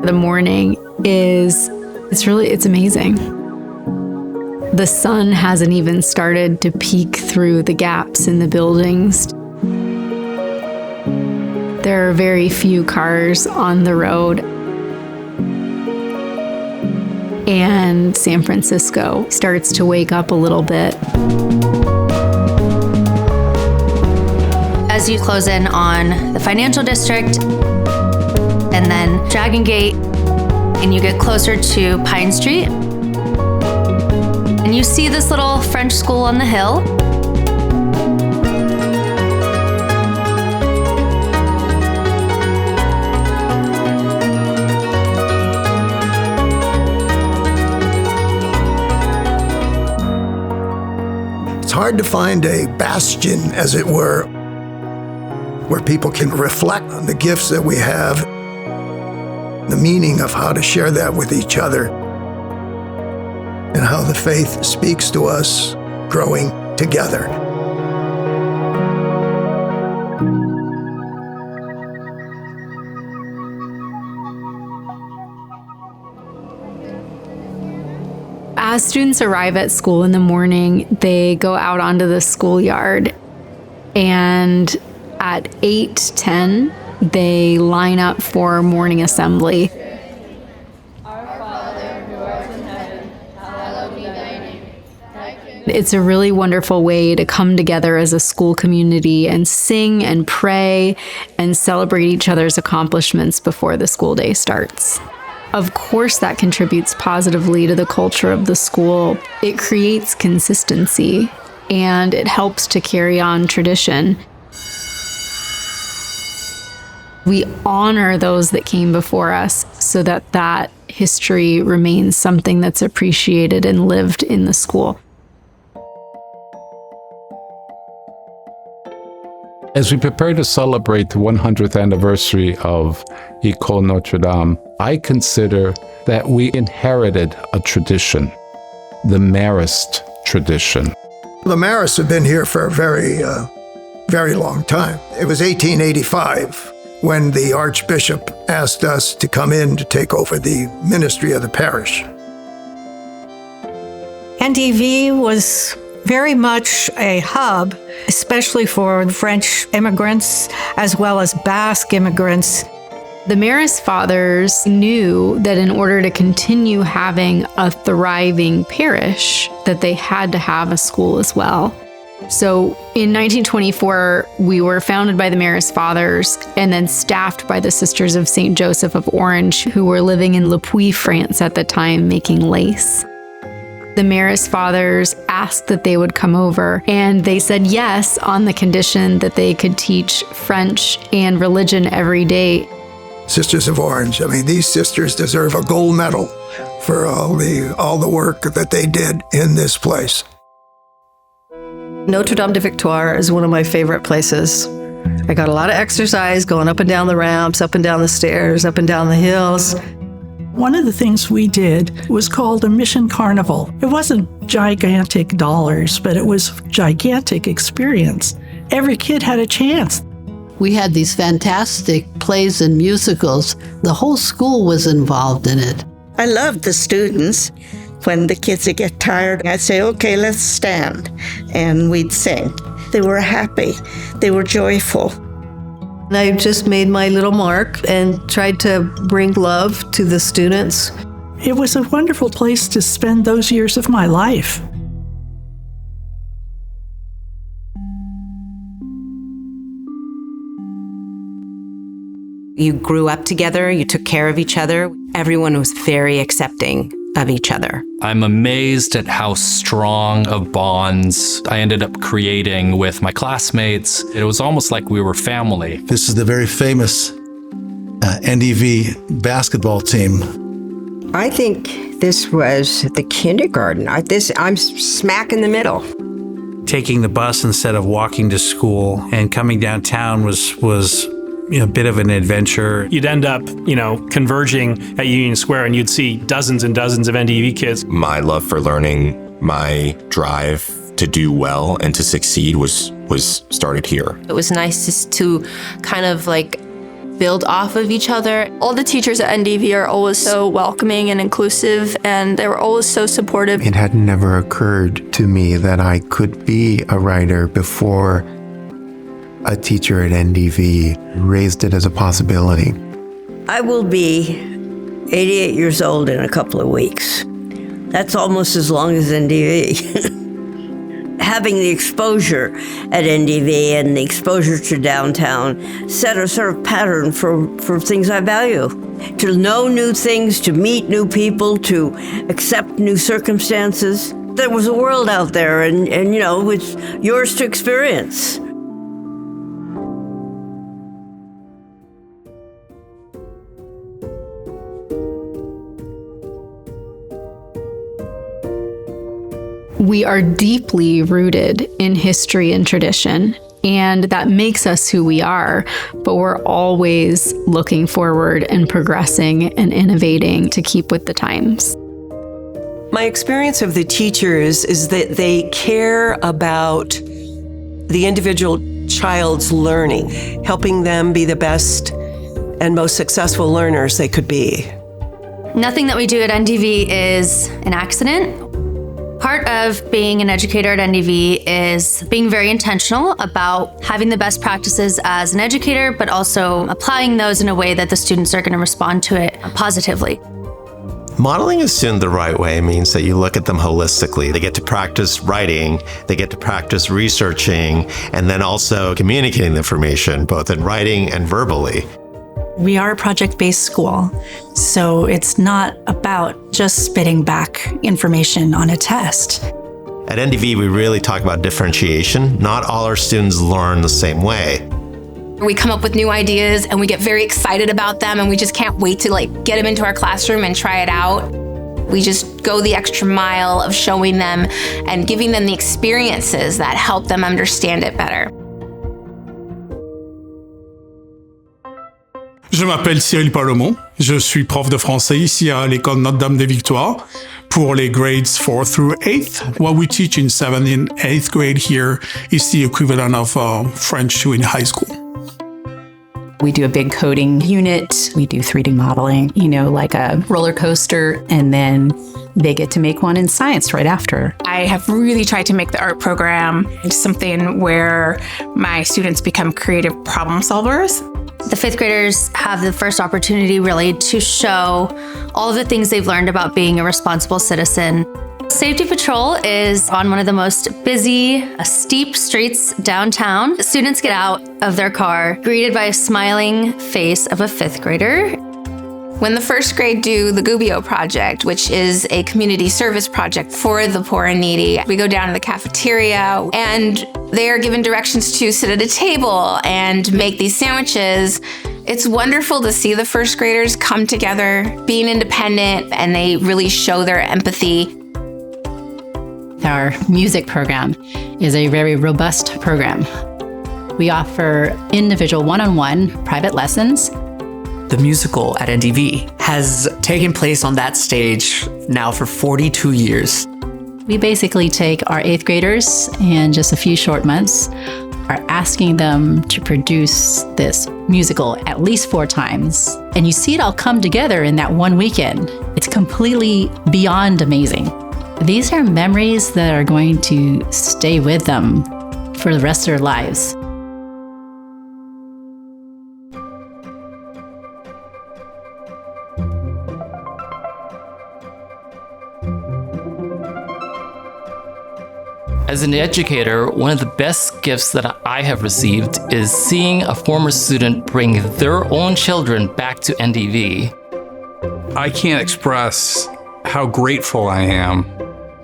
The morning it's amazing. The sun hasn't even started to peek through the gaps in the buildings. There are very few cars on the road. And San Francisco starts to wake up a little bit. As you close in on the financial district and then Dragon Gate, and you get closer to Pine Street, and you see this little French school on the hill. It's hard to find a bastion, as it were, where people can reflect on the gifts that we have, the meaning of how to share that with each other, and how the faith speaks to us growing together. As students arrive at school in the morning, they go out onto the schoolyard, and at 8:10, they line up for morning assembly. It's a really wonderful way to come together as a school community and sing and pray and celebrate each other's accomplishments before the school day starts. Of course, that contributes positively to the culture of the school. It creates consistency, and it helps to carry on tradition. We honor those that came before us so that that history remains something that's appreciated and lived in the school. As we prepare to celebrate the 100th anniversary of École Notre Dame, I consider that we inherited a tradition, the Marist tradition. The Marists have been here for a very long time. It was 1885 when the Archbishop asked us to come in to take over the ministry of the parish. NDV was very much a hub, especially for French immigrants as well as Basque immigrants. The Marist fathers knew that in order to continue having a thriving parish, that they had to have a school as well. So in 1924, we were founded by the Marist fathers and then staffed by the Sisters of St. Joseph of Orange, who were living in Le Puy, France at the time, making lace. The Marist fathers asked that they would come over, and they said yes on the condition that they could teach French and religion every day. Sisters of Orange, I mean, these sisters deserve a gold medal for all the work that they did in this place. Notre Dame de Victoires is one of my favorite places. I got a lot of exercise going up and down the ramps, up and down the stairs, up and down the hills. One of the things we did was called a mission carnival. It wasn't gigantic dollars, but it was gigantic experience. Every kid had a chance. We had these fantastic plays and musicals. The whole school was involved in it. I loved the students. When the kids would get tired, I'd say, okay, let's stand. And we'd sing. They were happy. They were joyful. And I just made my little mark and tried to bring love to the students. It was a wonderful place to spend those years of my life. You grew up together, you took care of each other. Everyone was very accepting of each other. I'm amazed at how strong of bonds I ended up creating with my classmates. It was almost like we were family. This is the very famous NDV basketball team. I think this was the kindergarten. I'm smack in the middle. Taking the bus instead of walking to school and coming downtown was a bit of an adventure. You'd end up, converging at Union Square and you'd see dozens and dozens of NDV kids. My love for learning, my drive to do well and to succeed was started here. It was nice to kind of build off of each other. All the teachers at NDV are always so welcoming and inclusive, and they were always so supportive. It had never occurred to me that I could be a writer before a teacher at NDV raised it as a possibility. I will be 88 years old in a couple of weeks. That's almost as long as NDV. Having the exposure at NDV and the exposure to downtown set a sort of pattern for things I value. To know new things, to meet new people, to accept new circumstances. There was a world out there and you know, it's yours to experience. We are deeply rooted in history and tradition, and that makes us who we are, but we're always looking forward and progressing and innovating to keep with the times. My experience of the teachers is that they care about the individual child's learning, helping them be the best and most successful learners they could be. Nothing that we do at NDV is an accident. Part of being an educator at NDV is being very intentional about having the best practices as an educator, but also applying those in a way that the students are going to respond to it positively. Modeling a student the right way means that you look at them holistically. They get to practice writing, they get to practice researching, and then also communicating the information, both in writing and verbally. We are a project-based school, so it's not about just spitting back information on a test. At NDV, we really talk about differentiation. Not all our students learn the same way. We come up with new ideas and we get very excited about them, and we just can't wait to get them into our classroom and try it out. We just go the extra mile of showing them and giving them the experiences that help them understand it better. Je m'appelle Cyril Palomon, je suis prof de français ici à l'École Notre Dame des Victoires pour les grades 4 through 8. What we teach in 7th and 8th grade here is the equivalent of French in high school. We do a big coding unit. We do 3D modeling, like a roller coaster, and then they get to make one in science right after. I have really tried to make the art program something where my students become creative problem solvers. The 5th graders have the first opportunity really to show all of the things they've learned about being a responsible citizen. Safety Patrol is on one of the most busy, steep streets downtown. Students get out of their car, greeted by a smiling face of a 5th grader. When the 1st grade do the Gubbio project, which is a community service project for the poor and needy, we go down to the cafeteria and they are given directions to sit at a table and make these sandwiches. It's wonderful to see the 1st graders come together, being independent, and they really show their empathy. Our music program is a very robust program. We offer individual one-on-one private lessons. The musical at NDV has taken place on that stage now for 42 years. We basically take our 8th graders and just a few short months are asking them to produce this musical at least 4 times. And you see it all come together in that one weekend. It's completely beyond amazing. These are memories that are going to stay with them for the rest of their lives. As an educator, one of the best gifts that I have received is seeing a former student bring their own children back to NDV. I can't express how grateful I am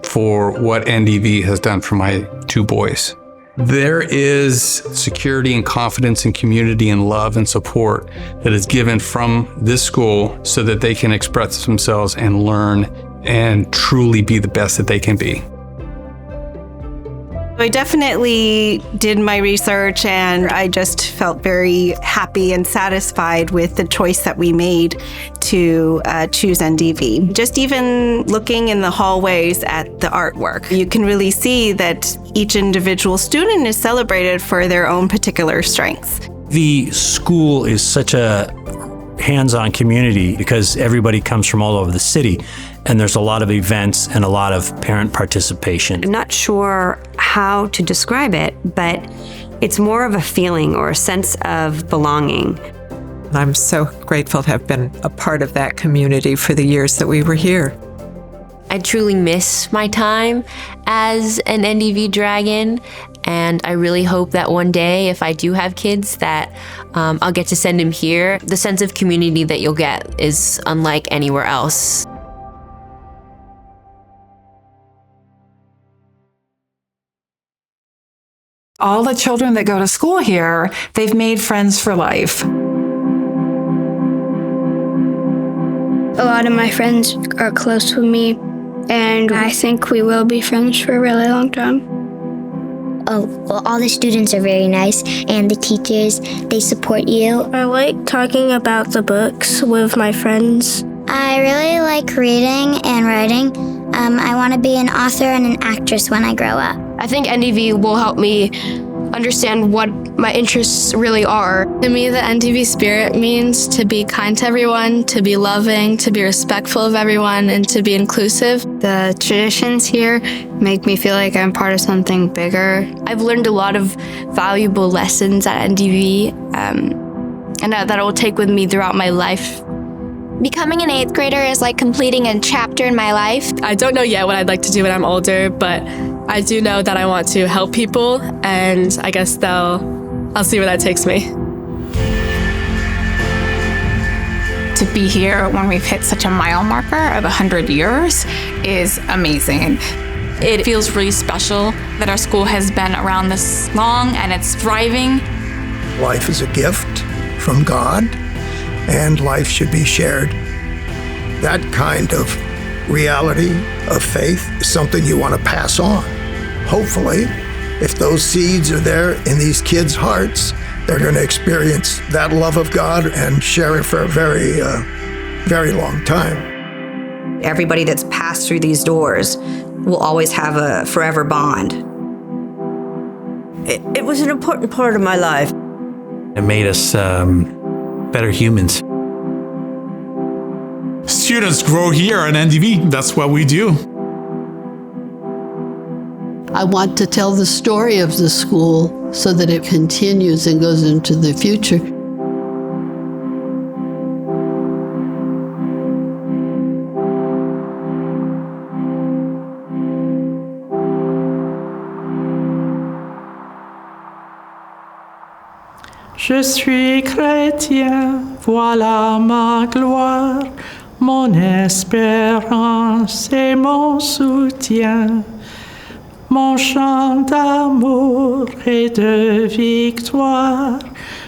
for what NDV has done for my 2 boys. There is security and confidence and community and love and support that is given from this school so that they can express themselves and learn and truly be the best that they can be. I definitely did my research, and I just felt very happy and satisfied with the choice that we made to choose NDV. Just even looking in the hallways at the artwork, you can really see that each individual student is celebrated for their own particular strengths. The school is such a hands-on community because everybody comes from all over the city, and there's a lot of events and a lot of parent participation. I'm not sure how to describe it, but it's more of a feeling or a sense of belonging. I'm so grateful to have been a part of that community for the years that we were here. I truly miss my time as an NDV dragon, and I really hope that one day, if I do have kids, that I'll get to send them here. The sense of community that you'll get is unlike anywhere else. All the children that go to school here, they've made friends for life. A lot of my friends are close with me, and I think we will be friends for a really long time. Oh, well, all the students are very nice, and the teachers, they support you. I like talking about the books with my friends. I really like reading and writing. I want to be an author and an actress when I grow up. I think NDV will help me understand what my interests really are. To me, the NDV spirit means to be kind to everyone, to be loving, to be respectful of everyone, and to be inclusive. The traditions here make me feel like I'm part of something bigger. I've learned a lot of valuable lessons at NDV, and that I will take with me throughout my life. Becoming an 8th grader is like completing a chapter in my life. I don't know yet what I'd like to do when I'm older, but I do know that I want to help people, and I guess I'll see where that takes me. To be here when we've hit such a mile marker of 100 years is amazing. It feels really special that our school has been around this long and it's thriving. Life is a gift from God, and life should be shared. That kind of reality of faith is something you want to pass on. Hopefully, if those seeds are there in these kids' hearts, they're going to experience that love of God and share it for a very, very long time. Everybody that's passed through these doors will always have a forever bond. It was an important part of my life. It made us better humans. Students grow here at NDV. That's what we do. I want to tell the story of the school so that it continues and goes into the future. Je suis chrétien, voilà ma gloire, mon espérance et mon soutien, mon chant d'amour et de victoire.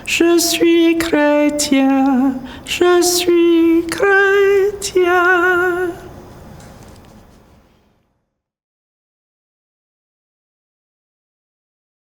Je suis chrétien, je suis chrétien.